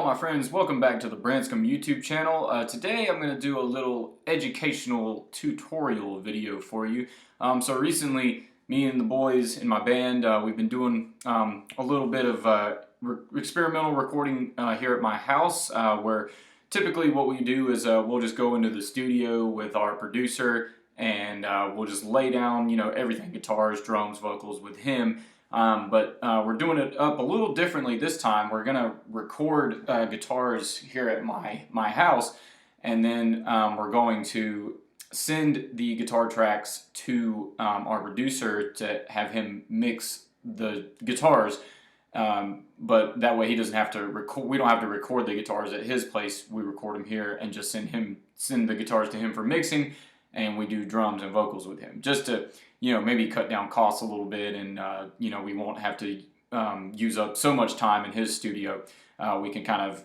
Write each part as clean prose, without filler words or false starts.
my friends, welcome back to the Branscome YouTube channel. Today I'm going to do a little educational tutorial video for you. So recently, me and the boys in my band, we've been doing a little bit of experimental recording here at my house, where typically what we do is we'll just go into the studio with our producer and we'll just lay down, everything, guitars, drums, vocals with him. But we're doing it up a little differently this time. We're gonna record guitars here at my house, and then we're going to send the guitar tracks to our producer to have him mix the guitars. But that way he doesn't have to record. We don't have to record the guitars at his place. We record them here and just send the guitars to him for mixing, and we do drums and vocals with him, just to maybe cut down costs a little bit, and we won't have to use up so much time in his studio. We can kind of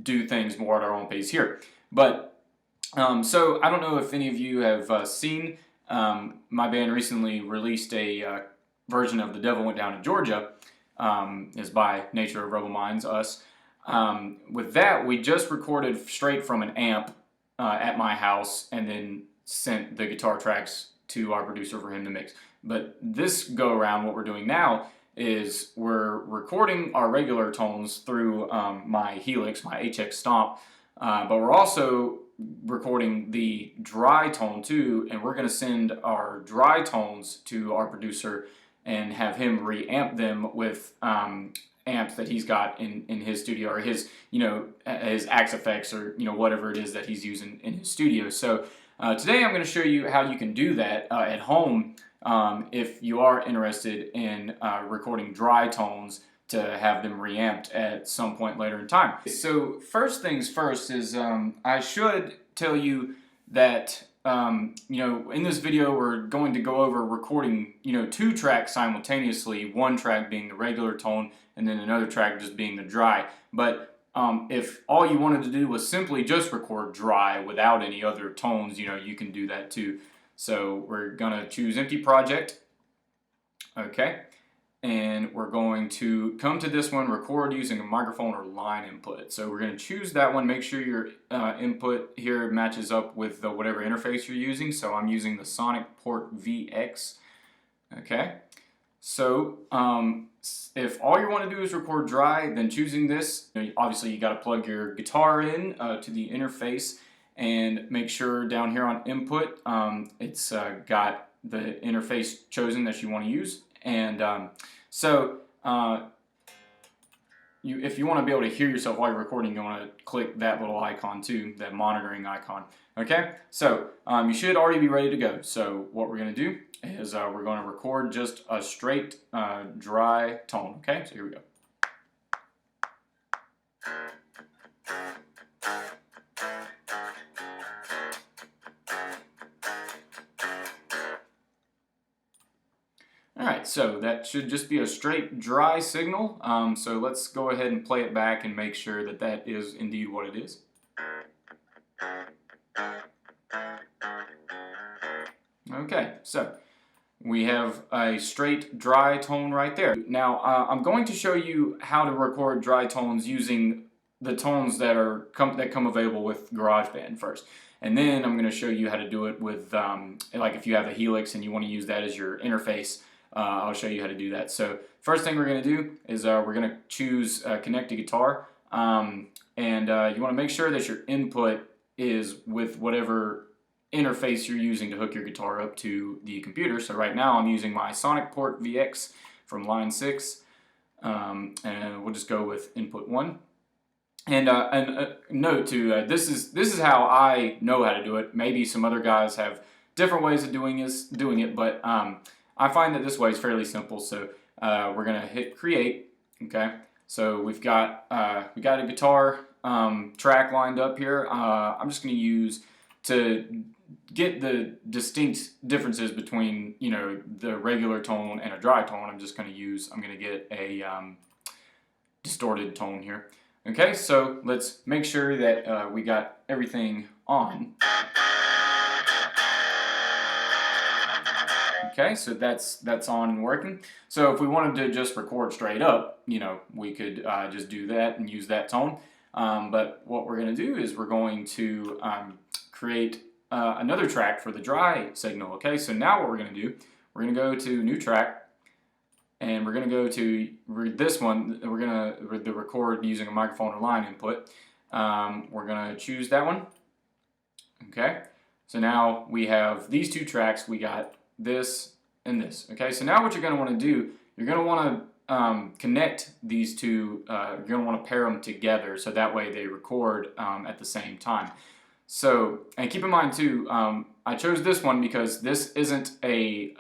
do things more at our own pace here. But so I don't know if any of you have seen my band recently released a version of The Devil Went Down to Georgia. Is by Nature of Rebel Minds, us. With that, we just recorded straight from an amp at my house, and then sent the guitar tracks to our producer for him to mix. But this go around, what we're doing now is we're recording our regular tones through my Helix, my HX Stomp, but we're also recording the dry tone too, and we're going to send our dry tones to our producer and have him reamp them with amps that he's got in his studio, or his his Axe effects, or whatever it is that he's using in his studio. So today I'm going to show you how you can do that at home if you are interested in recording dry tones to have them reamped at some point later in time. So first things first is I should tell you that in this video we're going to go over recording two tracks simultaneously, one track being the regular tone and then another track just being the dry. But if all you wanted to do was simply just record dry without any other tones, you can do that too. So we're gonna choose empty project, okay, and we're going to come to this one, record using a microphone or line input. So we're going to choose that one. Make sure your input here matches up with whatever interface you're using. So I'm using the Sonic Port VX. Okay. So if all you want to do is record dry, then choosing this, obviously you got to plug your guitar in to the interface, and make sure down here on input it's got the interface chosen that you want to use. And if you want to be able to hear yourself while you're recording, you want to click that little icon too, that monitoring icon. Okay, so you should already be ready to go. So what we're going to do is we're going to record just a straight dry tone. Okay, so here we go. Alright, so that should just be a straight dry signal. So let's go ahead and play it back and make sure that that is indeed what it is. Okay, so we have a straight dry tone right there. Now I'm going to show you how to record dry tones using the tones that come available with Garageband first. And then I'm going to show you how to do it with, like if you have a Helix and you want to use that as your interface, I'll show you how to do that. So first thing we're going to do is we're going to choose connect to guitar, and you want to make sure that your input is with whatever interface you're using to hook your guitar up to the computer. So right now I'm using my Sonic Port VX from line 6, and we'll just go with input 1. And note too, this is how I know how to do it. Maybe some other guys have different ways of doing it, but I find that this way is fairly simple. So we're gonna hit create. Okay, so we've got a guitar track lined up here. I'm just gonna use, to get the distinct differences between the regular tone and a dry tone, I'm gonna get a distorted tone here. Okay, so let's make sure that we got everything on. Okay, so that's on and working. So if we wanted to just record straight up, we could just do that and use that tone. But what we're going to do is we're going to create another track for the dry signal. Okay, so now what we're going to do, we're going to go to new track, and we're going to go to this one. We're going to record using a microphone or line input. We're going to choose that one. Okay, so now we have these two tracks. We got this and this. Okay, so now what you're going to want to do, you're going to want to connect these two. You're going to want to pair them together so that way they record at the same time. So, and keep in mind too, I chose this one because this isn't a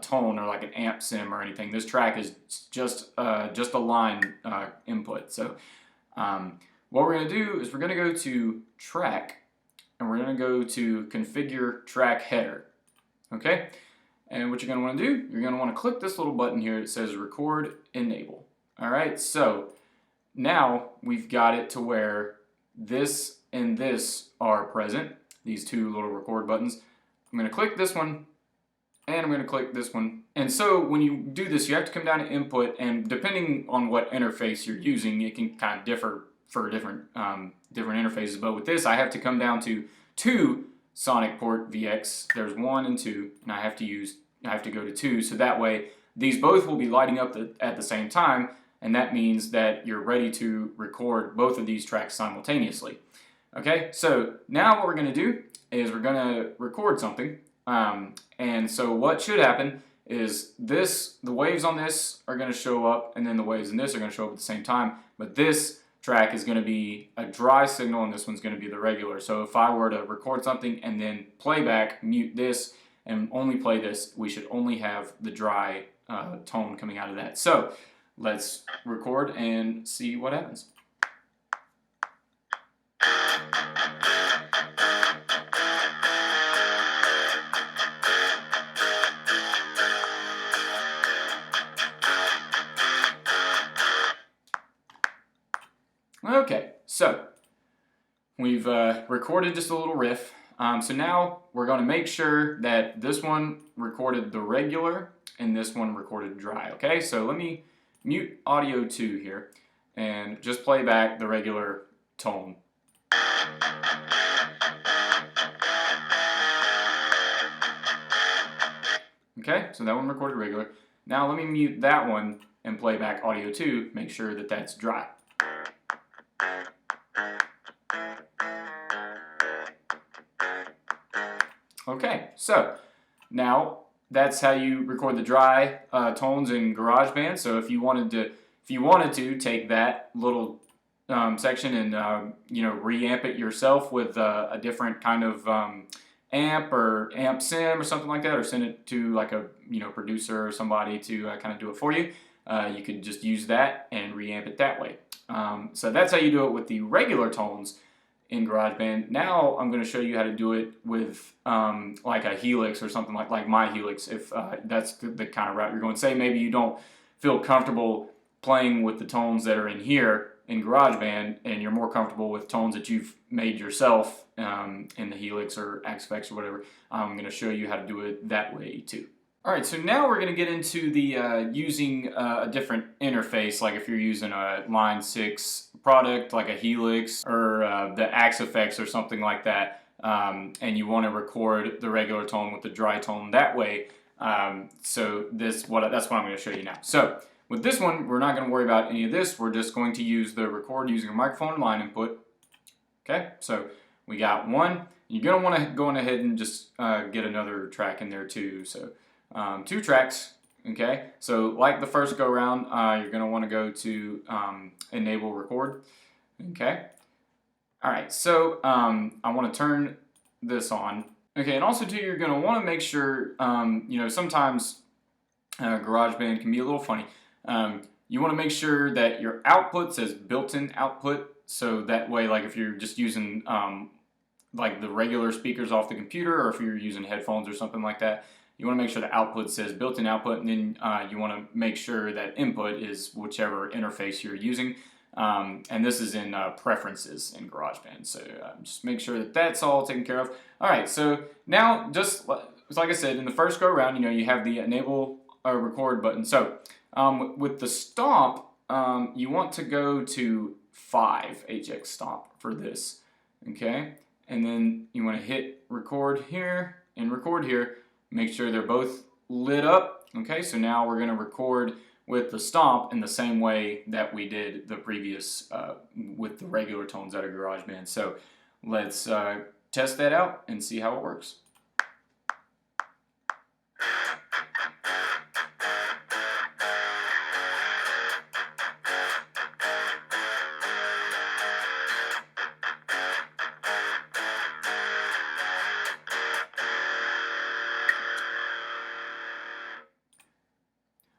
tone or like an amp sim or anything. This track is just a line input. So what we're going to do is we're going to go to track, and we're going to go to configure track header. Okay, and what you're going to want to do, you're going to want to click this little button here that says record enable. All right, so now we've got it to where this and this are present, these two little record buttons. I'm going to click this one, and I'm going to click this one. And so when you do this, you have to come down to input, and depending on what interface you're using, it can kind of differ for different interfaces. But with this, I have to come down to 2 Sonic port VX. There's 1 and 2, and I have to go to 2, so that way these both will be lighting up at the same time, and that means that you're ready to record both of these tracks simultaneously. Okay, so now what we're going to do is we're going to record something, and so what should happen is the waves on this are going to show up, and then the waves in this are going to show up at the same time, but this track is going to be a dry signal, and this one's going to be the regular. So if I were to record something and then playback, mute this, and only play this, we should only have the dry tone coming out of that. So let's record and see what happens. Okay, so we've recorded just a little riff. So now we're going to make sure that this one recorded the regular and this one recorded dry. Okay, so let me mute audio 2 here and just play back the regular tone. Okay, so that one recorded regular. Now let me mute that one and play back audio 2, make sure that that's dry. Okay, so now that's how you record the dry tones in Garageband. So if you wanted to take that little section and reamp it yourself with a different kind of amp or amp sim or something like that, or send it to like a producer or somebody to kind of do it for you, you could just use that and reamp it that way. So that's how you do it with the regular tones in Garageband. Now I'm going to show you how to do it with like a Helix or something like my Helix, if that's the kind of route you're going. Say maybe you don't feel comfortable playing with the tones that are in here in Garageband, and you're more comfortable with tones that you've made yourself in the Helix or Axe-Fx or whatever. I'm going to show you how to do it that way too. Alright, so now we're going to get into the using a different interface, like if you're using a Line 6 product like a Helix or the Axe-Fx or something like that, and you want to record the regular tone with the dry tone that way. So that's what I'm going to show you now. So with this one, we're not going to worry about any of this. We're just going to use the record using a microphone and line input. Okay, so we got one. You're going to want to go on ahead and just get another track in there too. So 2 tracks. Okay, so like the first go round, you're going to want to go to enable record. Okay, all right, so I want to turn this on. Okay, and also too, you're going to want to make sure, sometimes GarageBand can be a little funny. You want to make sure that your output says built-in output, so that way, like if you're just using like the regular speakers off the computer, or if you're using headphones or something like that, you want to make sure the output says built-in output, and then you want to make sure that input is whichever interface you're using. And this is in preferences in GarageBand, so just make sure that that's all taken care of. All right, so now just like I said, in the first go around, you have the enable record button. So with the stop, you want to go to 5 HX stomp for this. Okay, and then you want to hit record here and record here. Make sure they're both lit up. Okay, so now we're going to record with the stomp in the same way that we did the previous with the regular tones out of Garageband. So let's test that out and see how it works.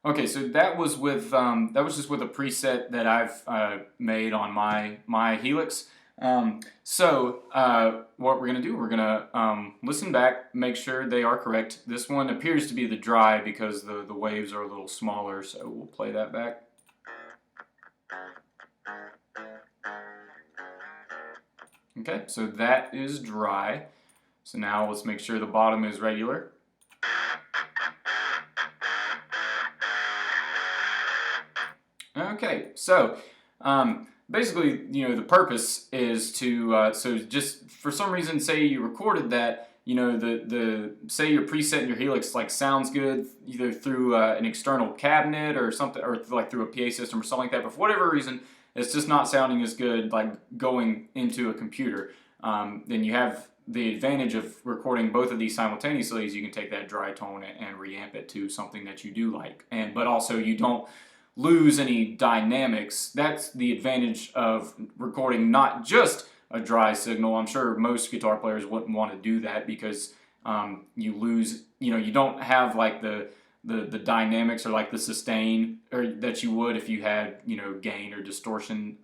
Okay, so that was with just with a preset that I've made on my Helix. What we're gonna do, we're gonna listen back, make sure they are correct. This one appears to be the dry because the waves are a little smaller, so we'll play that back. Okay, so that is dry. So now let's make sure the bottom is regular. Okay, so basically, you know, the purpose is to so just for some reason, say you recorded that, you know, say your preset in your Helix like sounds good either through an external cabinet or something, or like through a PA system or something like that. But for whatever reason, it's just not sounding as good like going into a computer. Then you have the advantage of recording both of these simultaneously is you can take that dry tone and reamp it to something that you do like, but also you don't lose any dynamics. That's the advantage of recording not just a dry signal. I'm sure most guitar players wouldn't want to do that because you lose, you know, you don't have like the dynamics or like the sustain or that you would if you had, you know, gain or distortion,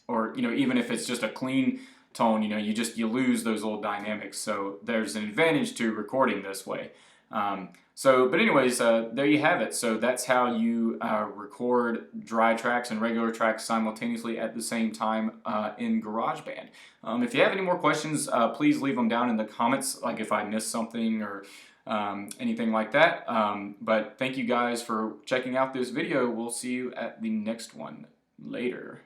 or, you know, even if it's just a clean tone, you know, you lose those little dynamics. So there's an advantage to recording this way. But anyways, there you have it. So that's how you record dry tracks and regular tracks simultaneously at the same time in GarageBand. If you have any more questions, please leave them down in the comments, like if I missed something or anything like that. But thank you guys for checking out this video. We'll see you at the next one. Later.